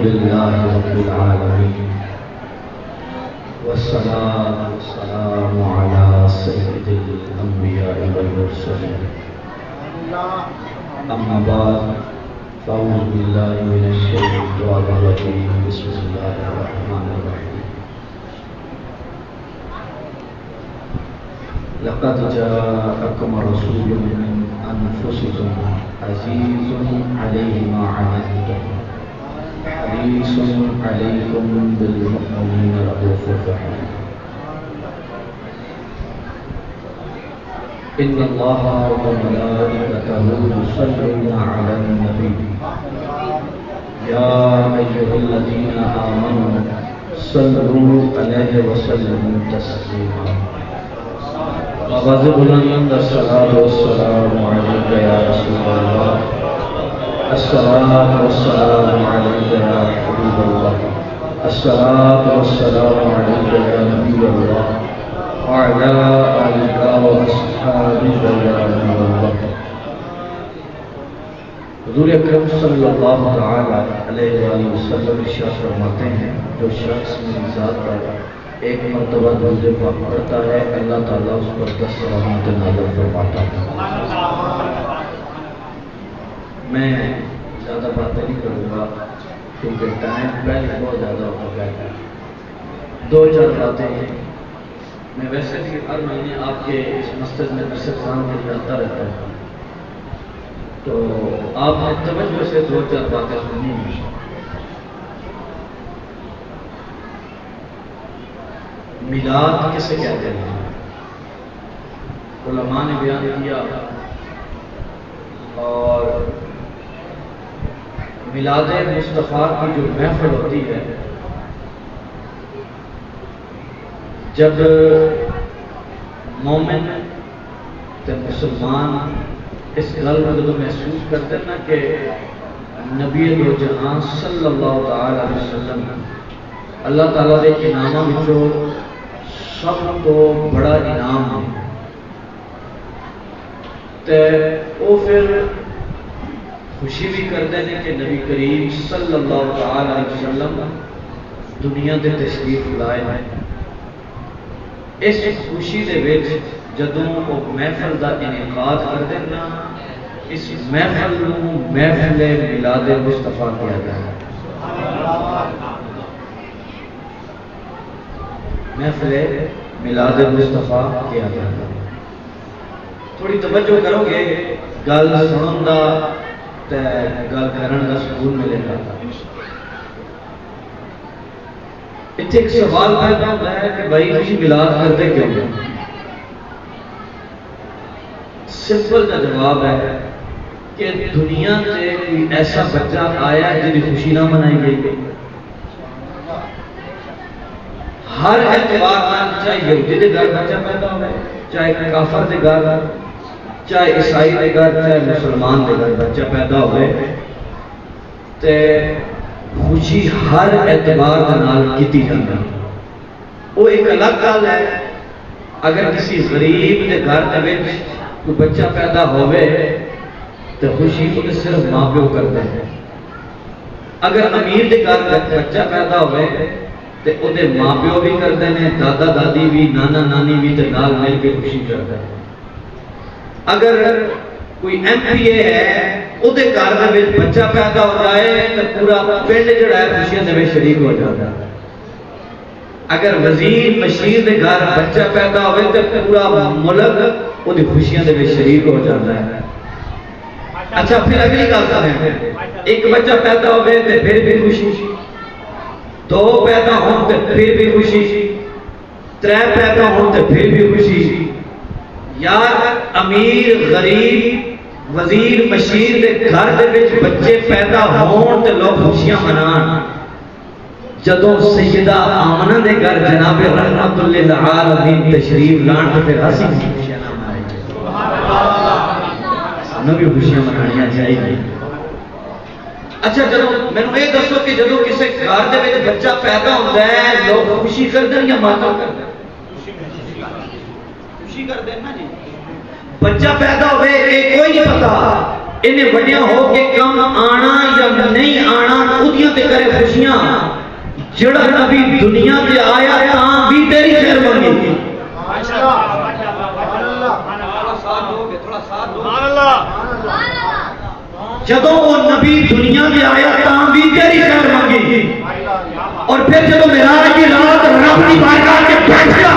لله رب العالمين والصلاة والسلام على سيد الأنبياء والمرسلين أما بعد فأعوذ بالله من الشيطان الرجيم بسم الله الرحمن الرحيم لقد جاءكم رسول من أنفسكم عزيز عليه ما عنتم حريص عليكم بالمؤمنين رؤوف رحيم إن الله وملائكته يصلون على النبي يا أيها الذين آمنوا صلوا عليه وسلموا تسليما وبذل الصلاة والسلام عليك يا رسول الله الصلاة والسلام عليك يا حبيب الله الصلاة والسلام عليك يا نبي الله وعلى آلك وأصحابك يا نبي الله حضور اکرم صلی اللہ علیہ وآلہ وسلم ارشاد فرماتے ہیں جو شخص میری ذات پر ایک مرتبہ درود پاک پڑھتا ہے اللہ تعالیٰ اس پر 10 رحمت نازل فرماتا ہے۔ میں زیادہ باتیں نہیں کروں گا کیونکہ ٹائم پہلے بہت زیادہ ہو گیا ہے، 2-4 باتیں ہیں۔ میں ویسے بھی ہر مہینے آپ کے اس مسجد میں نصر خان کے لیے آتا رہتا ہوں، تو آپ نے توجہ سے 2-4 باتیں سنی ہیں۔ میلاد کسے کہتے ہیں؟ علماء نے بیان کیا، اور میلاد مصطفیٰ کی جو محفل ہوتی ہے، جب مومن تے مسلمان اس گل کو جب محسوس کرتے ہیں نا کہ نبی دو جہاں صلی اللہ علیہ وسلم اللہ تعالیٰ کے انعاموں میں سب کو بڑا انعام ہے، تے وہ پھر خوشی بھی کرتے ہیں کہ نبی کریم صلی اللہ علیہ وسلم دنیا دے تشریف لائے ہیں۔ اس خوشی دے وچ جدوں وہ محفل دا انعقاد کرتے ہیں نا، اس محفل نو محفل میلاد مصطفیٰ کہا جاتا ہے۔ محفل میلاد مصطفیٰ کیا جاتا ہے۔ تھوڑی توجہ کرو گے گل سنن دا تے گل کرن دا سکون ملے گا۔ اتنے ایک سوال پیدا ہوتا ہے کہ بھائی تسی میلاد کرتے کیوں؟ سمپل کا جواب ہے کہ دنیا سے کوئی ایسا بچہ آیا جن کی خوشی نہ منائی گئی۔ ہر اعتبار چاہے یہودی کے گھر بچہ پیدا ہو، چاہے کافر کے گھر، چاہے عیسائی کے گھر، چاہے مسلمان کے گھر بچہ پیدا ہوئے، تے خوشی ہر اعتبار کی جاتی ہے۔ وہ ایک الگ گل ہے اگر کسی غریب کے گھر کوئی بچہ پیدا ہوئے تو خوشی تو صرف ماں پیو کرتے ہیں۔ اگر امیر کے گھر بچہ پیدا ہوئے تو وہ ماں پیو بھی کرتے ہیں، دادا دادی بھی، نانا نانی بھی نال مل کے خوشی کرتے ہیں۔ اگر کوئی ایم پی اے ہے وہ گھر میں بچہ پیدا ہو جائے تو پورا پنڈ جڑا ہے خوشیاں میں شریک ہو جاتا ہے۔ اگر وزیر مشیر کے گھر بچہ پیدا ہوئے تو پورا ملک وہ خوشیاں میں شریک ہو جاتا ہے۔ اچھا پھر اگلی گل کریں، ایک بچہ پیدا ہوئے تو پھر بھی خوشی، 2 پیدا ہوں تو پھر بھی خوشی، 3 پیدا ہوں تو پھر بھی خوشی۔ یار امیر غریب وزیر مشیر دے گھر دے وچ بچے پیدا ہون تے لوگ خوشیاں منان، جدوں سیدہ آمنہ دے گھر جناب رحمت للعالمین تشریف لان تے پھر ہنسی خوشیاں نہ منائی جائے۔ سانوں بھی خوشیاں منانیاں چاہیے۔ اچھا جدوں مینوں یہ دسو کہ جدوں کسی گھر دے وچ بچہ پیدا ہوندا ہے لوگ خوشی کردے یا ماتم کردے؟ خوشی کردے نا جی۔ بچہ پیدا ہوئے کوئی نہیں پتا انہیں وڈیاں ہو کے کم آنا یا نہیں آنا خودیاں تے کرے خوشیاں جڑا نبی دنیا تے آیا تاں بھی تیری خیر منگی جدوں وہ نبی دنیا تے آیا تاں بھی تیری خیر منگی اور پھر جدوں معراج کی رات رب کی بارگاہ کے بیٹھ گیا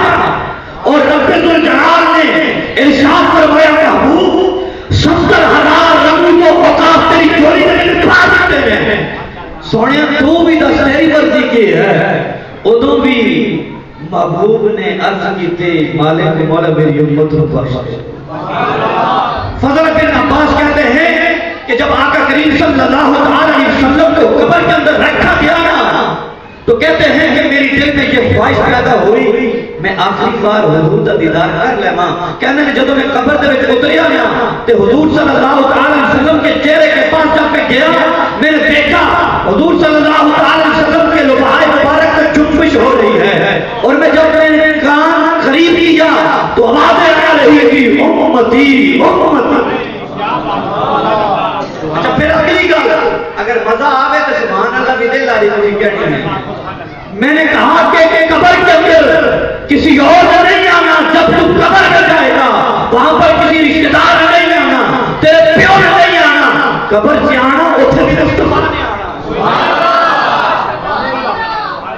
اور رب ذوالجلال نے ارشاد فرمایا محبوب 70,000 رنگوں کو اوقاف تیری چوری میں لکھا دیتے ہیں سونے تو بھی دس تیری مرضی کی ہے ادوں بھی محبوب نے عرض کی تھی مالک مولا میری امت کو بخش دے فضل بن عباس کہتے ہیں کہ جب آقا کریم صلی اللہ علیہ وسلم کو قبر کے اندر رکھا گیا نا تو کہتے ہیں کہ میری دل میں یہ خواہش پیدا ہوئی میں آخری بار حضور کا دیدار کر لیواں کہنے نے جدوں میں قبر دے وچ اتریا نا تے حضور صلی اللہ علیہ وسلم کے چہرے کے پاس جا کے گیا میں نے دیکھا حضور صلی اللہ علیہ وسلم کے لبائے مبارک میں جنبش ہو رہی ہے اور میں جب میں نے کان قریب کیا تو آوازیں آ رہی تھی امتی امتی اچھا پھر اگلی گل اگر مزہ آوے تو سبحان اللہ بھی دل آئی مجھے کہنی ہے میں نے کہا کہ قبر کے اندر کسی اور نے نہیں آنا جب تم قبر میں جائے گا وہاں پر کسی رشتہ دار نے نہیں آنا تیرے پیو نے نہیں آنا قبر سے آنا اتنے بھی مصطفیٰ نے آنا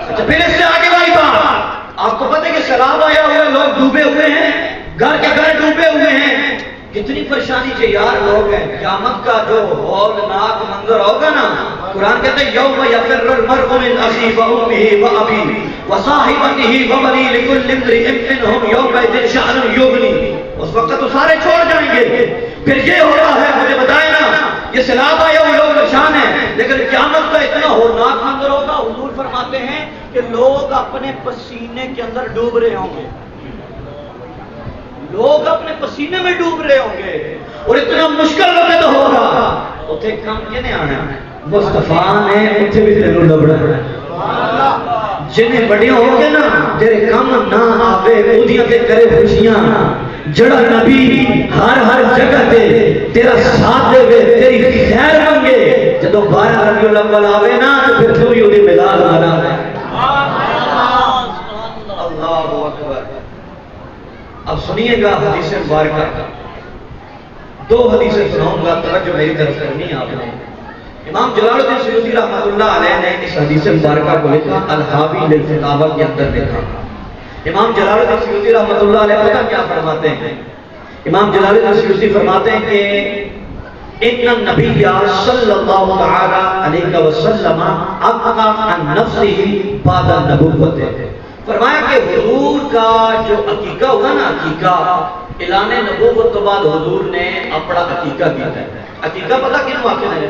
اچھا پھر اس سے آگے والی بات آپ کو پتہ ہے کہ سیلاب آیا ہوا لوگ ڈوبے ہوئے ہیں گھر کے گھر ڈوبے ہوئے ہیں کتنی پریشانی سے یار لوگ ہیں قیامت کا جو ہولناک منظر ہوگا نا قرآن کہتے ہیں یوم یفر المرء من اخیہ وامہ وابیہ وصاحبتہ وبنیہ لکل امرئ منہم یومئذ شأن یغنی اس وقت تو سارے چھوڑ جائیں گے پھر یہ ہو رہا ہے مجھے بتائیں نا یہ سیلاب آئے ہوئے لوگ پریشان ہیں لیکن قیامت کا اتنا ہولناک منظر ہوگا حضور فرماتے ہیں کہ لوگ اپنے پسینے کے اندر ڈوب رہے ہوں گے لوگ اپنے پسینے میں ڈوب رہے ہوں گے اور اتنا مشکل وقت ہوگا اتنے کم کنے آنا مصطفیٰ نے اتنے بھی تینوں لبڑا جنہیں بڑیاں ہو گے نا تیرے کم نہ آوے اودیاں تے کرے خوشیاں جڑا نبی ہر ہر جگہ تے تیرا ساتھ دے وے تیری خیر منگے جدو 12 ربیع الاول آوے نا تو پھر تو بھی اودی ملاد منا اللہ اکبر اب سنیے گا حدیث مبارکہ دو حدیثیں سناؤں گا توجہ میری طرف کرنی ہے آپ نے امام جلال الدین سیوطی رحمۃ اللہ علیہ نے اس حدیث مبارکہ کو لکھا الحاوی للفتاوی کے اندر لکھا امام جلال الدین سیوطی رحمۃ اللہ علیہ پتہ کیا فرماتے ہیں امام جلال الدین سیوطی فرماتے ہیں کہ ان النبی صلی اللہ تعالی علیہ وسلم ابقى عن نفسه بعد النبوت فرمایا کہ حضور کا جو عقیقہ ہوگا نا عقیقہ اعلان نبوت تو بعد حضور نے اپنا عقیقہ کیا ہے عقیقہ پتہ کیوں آتے ہیں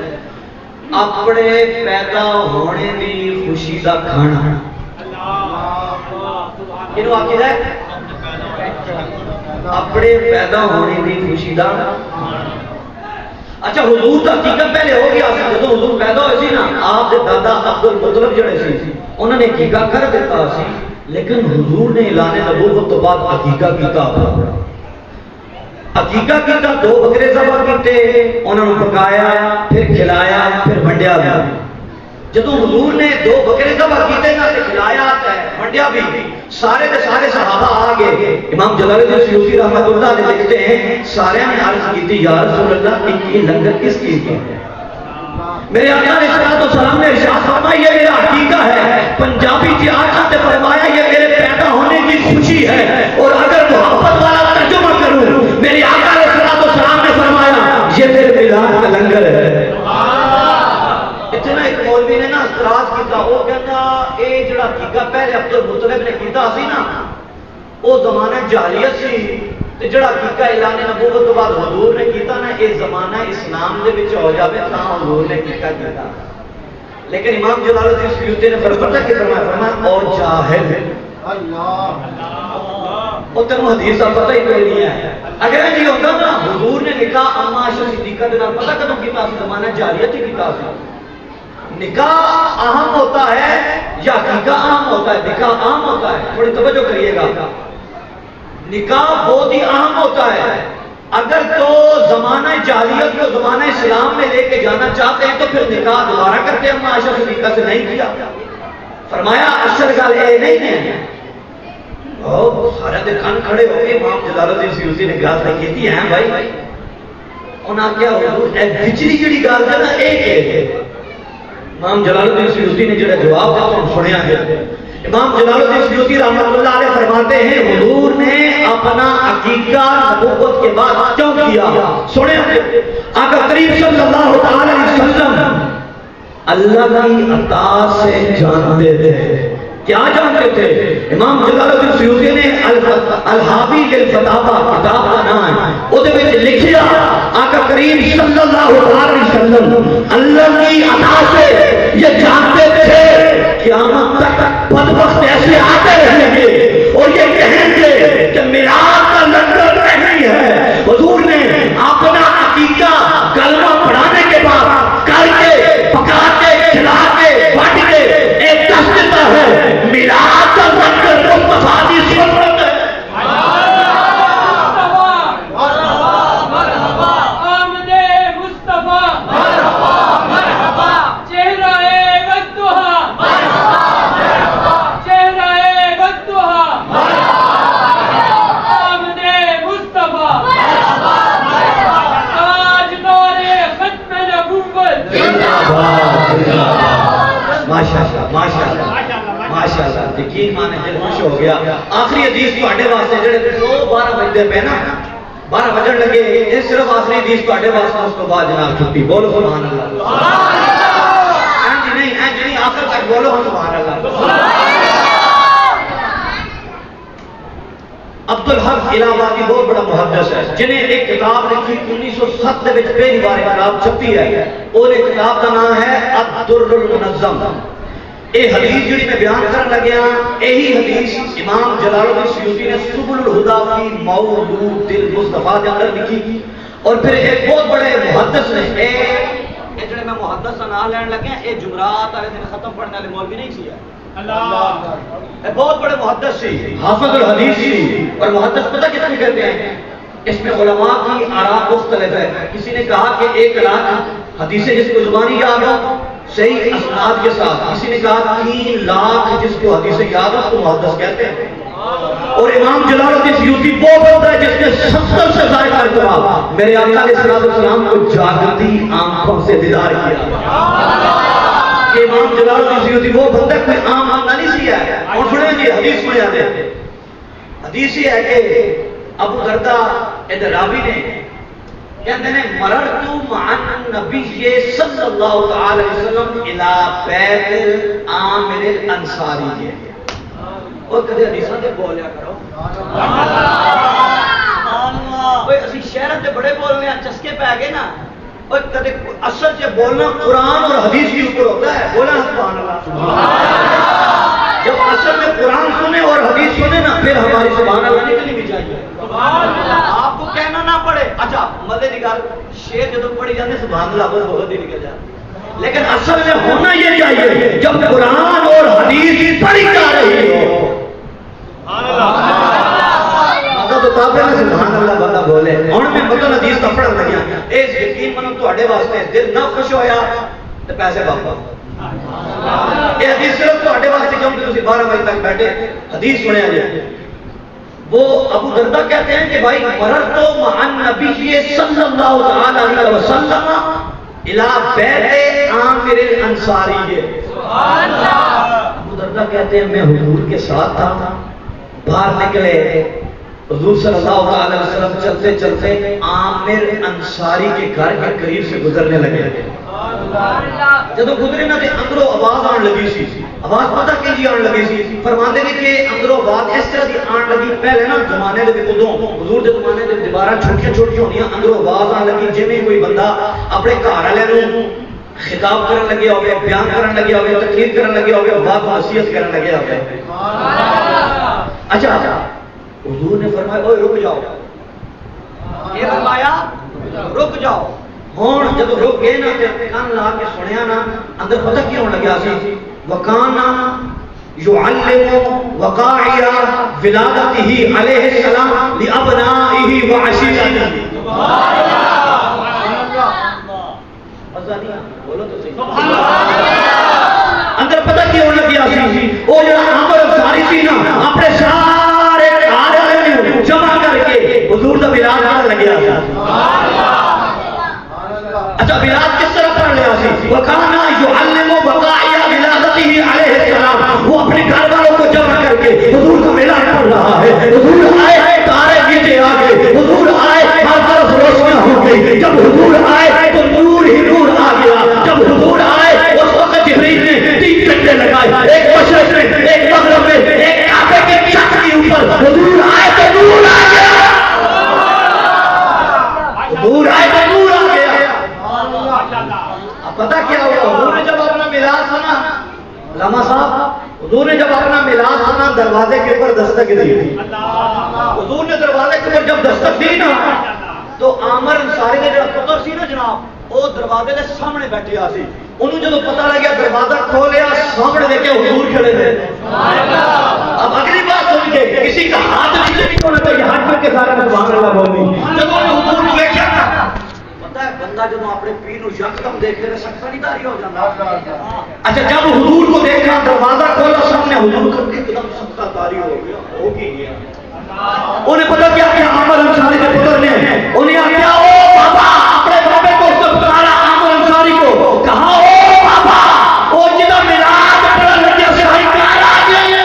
اپنے پیدا ہونے دی خوشی کا کھانا کیوں آتے ہیں اپنے پیدا ہونے دی خوشی کا اچھا حضور کا عقیقہ پہلے ہو گیا جب حضور پیدا ہوئے سی نا آپ کے دادا عبد المطلب جڑے سی انہوں نے عقیقہ کر دیتا سی لیکن حضور نے اعلان نبوت تو بعد عقیقہ کیتا عقیقہ کیتا 2 بکرے ذبح کیتے انہوں نے پکایا پھر کھلایا پھر ونڈیا بھی جدو حضور نے 2 بکرے ذبح کیتے نا تے کھلایا تے ونڈیا بھی سارے کے سارے صحابہ آ گئے امام جلال الدین سیوطی رحمۃ اللہ علیہ لکھتے ہیں سارے نے عرض کی تھی یا رسول اللہ یہ لنگر کس چیز کا ہے میرے آقا علیہ الصلوۃ والسلام نے ارشاد فرمایا یہ میرا عقیقہ ہے پنجابی جی آقا نے فرمایا یہ میرے پیدا ہونے کی خوشی ہے اور اگر محبت والا ترجمہ کروں میرے آقا علیہ الصلوۃ والسلام نے فرمایا یہ میرے میلاد کا لنگر ہے اتنا ایک مولوی نے نا اعتراض کیتا وہ کہتا اے جڑا عقیقہ پہلے عبد المطلب نے کیتا سی نا وہ زمانہ جاہلیت سی تے جڑا عقیقہ اعلان نبوت تو بعد حضور نے کیتا نا یہ زمانہ اسلام دے وچ ہو جاوے تاں حضور نے کیتا لیکن امام جلال الدین سیوطی نے فرمایا کہ فرمایا او جاہل او تینوں حدیث کا پتہ ہی کوئی نہیں ہے اگر یہ ہوتا نا حضور نے نکاح اما عائشہ صدیقہ دے نال پتہ کدوں کیتا سی زمانہ جاہلیت ہی کیتا سی نکاح اہم ہوتا ہے یا عقیقہ اہم ہوتا ہے نکاح اہم ہوتا ہے تھوڑی توجہ کریے گا نکاح بہت ہی اہم ہوتا ہے اگر تو زمانہ جاہلیت کو زمانہ اسلام میں لے کے جانا چاہتے ہیں تو پھر نکاح دوبارہ کرتے ہیں. عائشہ صدیقہ سے نہیں کیا. فرمایا اصل گل یہ نہیں ہے. سارے دے کان کھڑے ہو کے امام جلال الدین سیوطی نے گل کی ہے بھائی. انہاں کیا حضور اے بچڑی جڑی گل ہے نا اے امام جلال الدین سیوطی نے جڑا جواب دتا سنیا ہے. امام جلال الدین سیوطی رحمۃ اللہ علیہ فرماتے ہیں حضور نے اپنا عقیقہ نبوت کے بعد کیوں کیا؟ سنیں آقا کریم صلی اللہ تعالی علیہ وسلم اللہ کی عطا سے جانتے تھے. کیا جانتے تھے؟ امام جلال الدین سیوطی نے الحاوی للفتاوی کتاب کا نام ہے اس میں لکھیا آقا کریم صلی اللہ علیہ وسلم اللہ کی عطا سے یہ جانتے تھے قیامت تک بدبخت ایسے آتے رہیں گے اور یہ کہیں گے کہ میراث کا لنگر نہیں ہے. حضور نے اپنا عقیقہ کلمہ پڑھانے کے بعد کر کے پکا کے کھلا کے بانٹ کے ایک دس دیتا ہے میراث کا لنگر مصطفیٰ کی سنت ہے. ماشاءاللہ یقین مانے دل خوش ہو گیا. آخری حدیث تواڈے واسطے جڑے 12 بجے پہ نا 12 بجن لگے یہ صرف آخری حدیث تواڈے واسطے. اس کو بعد جناب چھٹی. بولو سبحان اللہ. اینج نہیں آخر تک بولو ہم سبحان اللہ. عبدالحق الہآبادی بہت بڑا محدث ہے جنہیں ایک کتاب لکھی 1907 میں پہلی بار کتاب چھپی ہے اور ایک کتاب کا نام ہے الدر المنظم. یہ حدیث جڑی میں بیان کرنے لگیا یہی حدیث امام جلال الدین سیوطی نے سبل الہدی فی مولود المصطفیٰ کے اندر لکھی. اور پھر ایک بہت بڑے محدث نے یہ جڑے میں محدث کا نام لین لگے یہ جمعرات والے دن ختم پڑھنے والے مولوی نہیں سی. اللہ بہت بڑے محدث سی حافظ الحدیث سی. اور محدث پتہ کتنے کہتے ہیں اس میں علماء کی آراء مختلف ہے. کسی نے کہا کہ 1 لاکھ حدیثیں جس کو زبانی یاد ہو صحیح اسناد کے ساتھ. کسی نے کہا 3 لاکھ جس کو حدیثیں یاد ہو اس کو محدث کہتے ہیں. اور امام جلال الدین سیوطی وہ بندہ ہے جس نے 70 سے زائد مرتبہ میرے آقا علیہ السلام کو جاگتی آنکھوں سے دیدار کیا. کہ امام جلال الدین سیوطی وہ بندہ کوئی عام بندہ نہیں سی ہے. اور سنیں جی حدیث میں آتے ہیں. حدیث یہ ہے کہ ابو دردہ ادھر راوی نے کہتے ہیں مررت مع النبی صلی اللہ تعالی وسلم الی بیت عامر الانصاری. اور کدی حدیثاں تے بولیا کرو اوے اسی شہر تے بڑے بولنے چسکے پے گئے نا. اور کدی اصل سے بولنا قرآن اور حدیث کے اوپر ہوتا ہے. بولنا سبحان اللہ. جب اصل میں قرآن سنے اور حدیث سنے نا پھر ہماری سبحان اللہ نکلنی بھی چاہیے. آپ کو کہنا نہ پڑے. اچھا مزے کی گل شیر جب پڑھی جاتے سبحان اللہ بہت ہی نکل جاتا. لیکن اصل میں ہونا یہ چاہیے جب قرآن اور حدیث پڑھی جا رہی ہو تو سبحان اللہ بندہ بولے. ہوں میں مطلب حدیث کا پڑھن لگیا اس یقین منو تواڈے واسطے دل نہ خوش ہویا تو پیسے واپس. یہ حدیث صرف تواڈے واسطے کیونکہ تسی 12 بجے تک بیٹھے حدیث سنیا جائے. وہ ابو دردہ کہتے ہیں کہ بھائی مررت مع النبی صلی اللہ علیہ وسلم الی بیت عامر الانصاری. ابو دردہ کہتے ہیں میں حضور کے ساتھ تھا. باہر نکلے حضور صلی اللہ علیہ وسلم چلتے چلتے عامر انصاری کے گھر کے قریب سے گزرنے لگے. جب گزرے نہ اندروں آواز آن لگی سی. آواز پتہ کی آن لگی سی. فرماتے ہیں کہ اندروں آواز اس طرح کی آن لگی. پہلے نا زمانے دے ادوں حضور دے زمانے دے دیواراں چھوٹیاں چھوٹیاں ہوندیاں. اندروں آواز آن لگی جویں کوئی بندہ اپنے گھر والے نوں خطاب کرن لگیا ہوئے, بیان کرن لگیا ہوئے, تقریر کرن لگیا ہوئے, بات نصیحت کرن لگیا ہوئے. اچھا حضور نے فرمایا اوے رک جاؤ. یہ فرمایا رک جاؤ. ہوں جب رک گئے نا کان لا کے سنیا نا اندر پتہ کی ہونے لگا سی وکانا يعلم وقائع ولادته علیہ السلام لابنائه وعشیرته. بولو تو صحیح اندر پتہ کیوں لگیا سی وہ جو عامر انصاری سی نا اپنے سارے کاروں جمع کر کے حضور کا میلاد پڑھن لگیا سی اچھا میلاد کس طرح پڑھ لیا سی وکانا یعلم بقایا ولادته علیہ السلام وہ اپنے گھر والوں کو جمع کر کے حضور کا میلاد پڑھ رہا ہے حضور آئے تارے نیچے آ گئے حضور آئے ہر طرف روشنیاں ہو گئی جب حضور آئے تو نور ہی نور آ گیا جب حضور آئے اس وقت جبریل نے 3 ڈنڈے لگائے ایک مشرق میں ایک مغرب میں ایک کعبے کے چھت کے اوپر حضور آئے تو نور آ گیا حضور آئے تو نور آ گیا اب پتہ کیا ہوا حضور نے جب اپنا میلاد سنا علامہ صاحب حضور نے جب اپنا میلاد سنا دروازے کے اوپر دستک دی حضور نے دروازے کے اوپر جب دستک دی نا تو عامر انصاری نے جو پتر سی نا جناب وہ دروازے کے سامنے بیٹھے آ سی انہوں جب پتہ لگیا دروازہ کھولیا سامنے دیکھے حضور کھڑے تھے اب اگلی بات سن کے کسی کا ہاتھ نیچے نہیں ہونا چاہیے ہاتھ کر کے سارا سبحان اللہ بولنی جب انہوں نے حضور کو دیکھا پتہ ہے بندہ جب اپنے پیر کو یکدم دیکھتے ہیں سخت نہیں داری ہو جاتا اچھا جب حضور کو دیکھا دروازہ کھولا سامنے حضور کو ایک دم سخت داری ہو گیا ہو گیا انہیں پتہ کیا کہ عامر انصاری کے پتر نے انہیں کیا او بابا اپنے بابے کو پکارا عامر انصاری کو کہا او بابا او جدا میلاد پڑھن لگیا شاہی کار آ گئے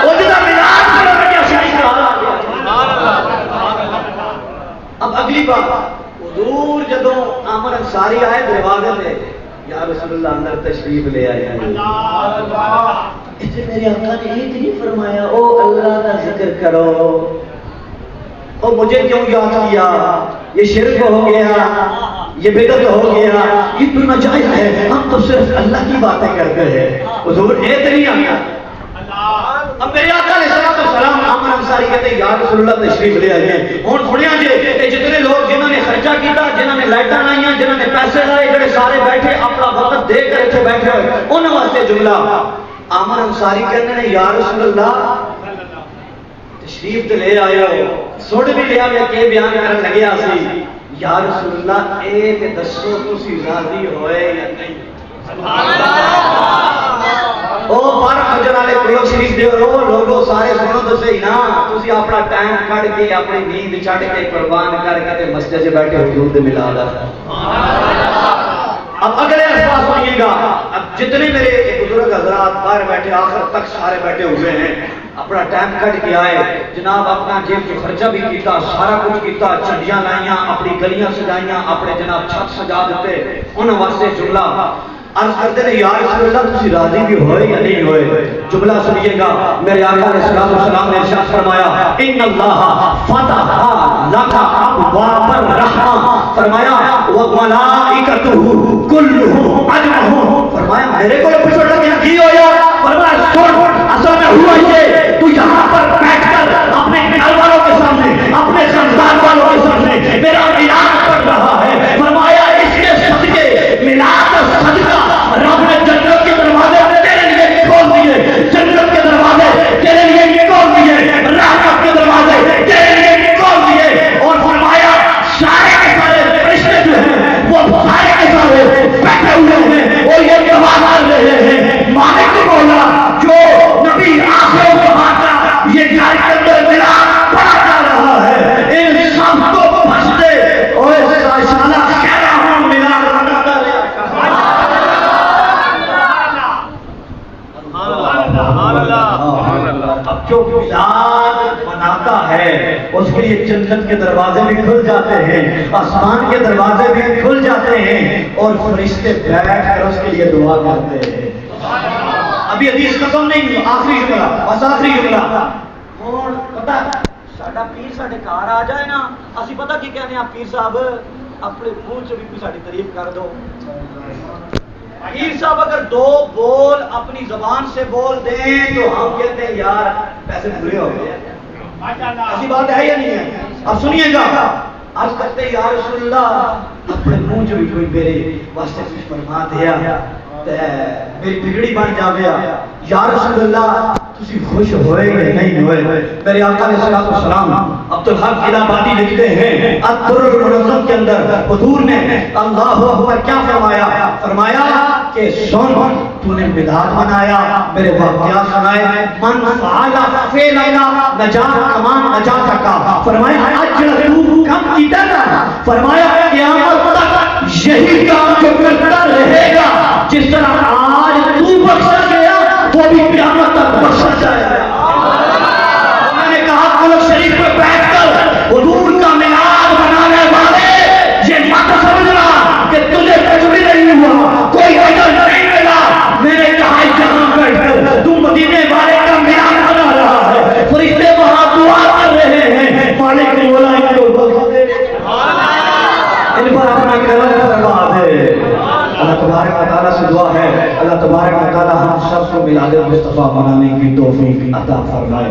او جدا میلاد پڑھن لگیا شاہی کار آ گئے اب اگلی بات حضور جدوں عامر انصاری آئے دروازے پہ یا رسول اللہ اندر تشریف لے آئے میرے آقا نے ایک نہیں فرمایا او اللہ کا ذکر کرو او مجھے کیوں یاد کیا یہ شرک ہو گیا یہ بدعت ہو گیا یہ تو ناجائز ہے ہم تو صرف اللہ کی باتیں کرتے ہیں حضور ایک نہیں آیا اب میرے آقا علیہ السلام عامر انصاری کہتے ہیں یا رسول اللہ تشریف لے آئے ہوں سنیا جی جتنے لوگ جنہوں نے خرچہ کیتا جنہوں نے لائٹاں لائیاں جنہوں نے پیسے لائے جڑے سارے بیٹھے اپنا وقت دے کر اتنے بیٹھے ہوئے انہوں واسطے جملہ عامر انصاری کہتے ہیں یا رسول اللہ تشریف تے لے آئے ہو سن بھی لیا میں کہ بیان کرن لگیا سی یا رسول اللہ ایک دسو تسی راضی ہوئے یا نہیں سبحان اللہ او بار حجر والے قرآن شریف دے لوگوں سارے سنو تو صحیح نا تسی اپنا ٹائم کڈ کے اپنی نیند چھڈ کے قربان کر کے مسجد سے بیٹھے حضور دے ملاد اب اگلے الفاظ سنیے گا اب جتنے میرے بزرگ حضرات باہر بیٹھے آخر تک سارے بیٹھے ہوئے ہیں اپنا ٹائم کٹ کے آئے جناب اپنا جیب سے خرچہ بھی کیتا سارا کچھ کیتا چنڈیاں لائیاں اپنی گلیاں سجائیاں اپنے جناب چھت سجا دیتے ان واسطے جملہ عرض کرتے ہیں یا رسول اللہ تسی راضی بھی ہوئے یا نہیں ہوئے جملہ سنیے گا میرے آقا علیہ السلام نے ارشاد فرمایا ان اللہ فتح لک ابواب الرحمہ فرمایا وملائکتہ کلہم اجمعون فرمایا میرے کو پوچھو لگیا کی ہویا فرمایا سن اصل میں ہوا یہ تو یہاں پر بیٹھ کر اپنے گھر والوں کے سامنے اپنے خاندان والوں کے سامنے میرا میلاد پڑھ رہا ہے فرمایا اس کے صدقے میلاد صدقہ رب نے جنت کے دروازے تیرے لیے کھول دیے جنت کے دروازے تیرے لیے کھول دیے رحمت کے دروازے تیرے لیے کھول دیے اور فرمایا سارے کے سارے فرشتے جو ہیں وہ سارے کے سارے بیٹھے ہوئے ہیں اور یہ دعا کر رہے ہیں مالک مولا جو نبی آخروں کو مانتا یہ گھر کے اندر میلاد پڑھا جا رہا ہے ان سب کو بخش دے اور سالہ کہہ رہا ہوں میلاد مناتا رہے اب جو میلاد مناتا ہے اس کے لیے جنت کے دروازے بھی کھل جاتے ہیں آسمان کے دروازے بھی کھل جاتے ہیں اور فرشتے بیٹھ کر اس کے لیے دعا کرتے ہیں ابھی حدیث ختم نہیں آخری جملہ بس آخری جملہ اور پتہ ساڈا پیر ساڈے گھر آ جائے نا اسی پتہ کی کہنے ہیں پیر صاحب اپنے منہ سے بھی ساڈی تعریف کر دو پیر صاحب اگر 2 بول اپنی زبان سے بول دیں تو ہم کہتے ہیں یار پیسے پورے ہو گئے ایسی بات ہے یا نہیں ہے اب سنیے گا عرض کرتے یا رسول اللہ اپنے منہ سے بھی کوئی میرے واسطے کچھ فرما دیا میری بگڑی بن جاوے یا رسول اللہ تسی خوش ہوئے یا نہیں ہوئے میرے آقا علیہ السلام عبدالحق الہبادی لکھتے ہیں الدر المنظم کے اندر حضور نے اللہ اکبر کیا فرمایا؟ فرمایا کہ سن تو نے بدعت منایا، میرے واقعات سنائے، من فعل فعلا نجات کمان نجات کا، فرمایا اجر کم ادھر، فرمایا قیامت تک یہی کام جو کرتا رہے گا، جس طرح آج تو بخشا گیا وہ بھی قیامت تک بخشا جائے گا۔ میں نے کہا قلب شریف پہ بیٹھ کر حضور کا میعاد بنانے والے یہ مت سمجھنا کہ تجھے کچھ بھی نہیں ہوا، کوئی اجر نہیں ملا۔ میں نے کہا یہاں بیٹھ کر تم مدینے والے کا میعاد بنا رہا ہے، فرشتے وہاں دعا کر رہے ہیں، مالک مولا ان کو بخش دے، ان پر اپنا کرم فرما دے۔ اللہ تبارک و تعالیٰ سے دعا ہے اللہ تبارک و تعالیٰ ہم سب کو میلاد مصطفیٰ منانے کی توفیق عطا فرمائے۔